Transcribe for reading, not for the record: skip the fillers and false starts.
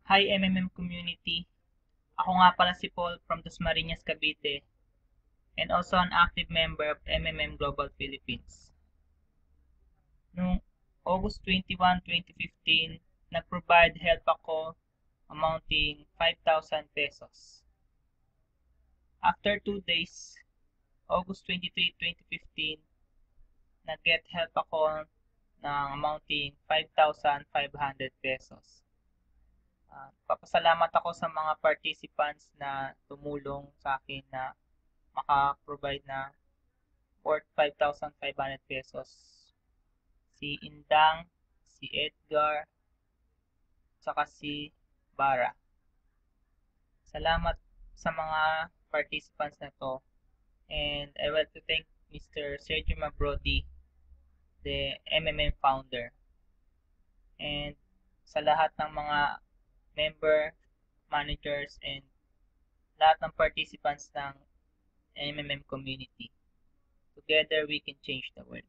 Hi MMM community! Ako nga pala si Paul from Dasmariñas, Cavite and also an active member of MMM Global Philippines. Noong August 21, 2015, nag-provide help ako amounting 5,000 pesos. After 2 days, August 23, 2015, nag-get help ako ng amounting 5,500 pesos. Papasalamat ako sa mga participants na tumulong sa akin na maka-provide na worth 5,500 pesos. Si Indang, si Edgar, saka si Bara. Salamat sa mga participants na to. And I want to thank Mr. Sergio Mabrodi, the MMM founder. And sa lahat ng mga member, managers, and lahat ng participants ng MMM community. Together, we can change the world.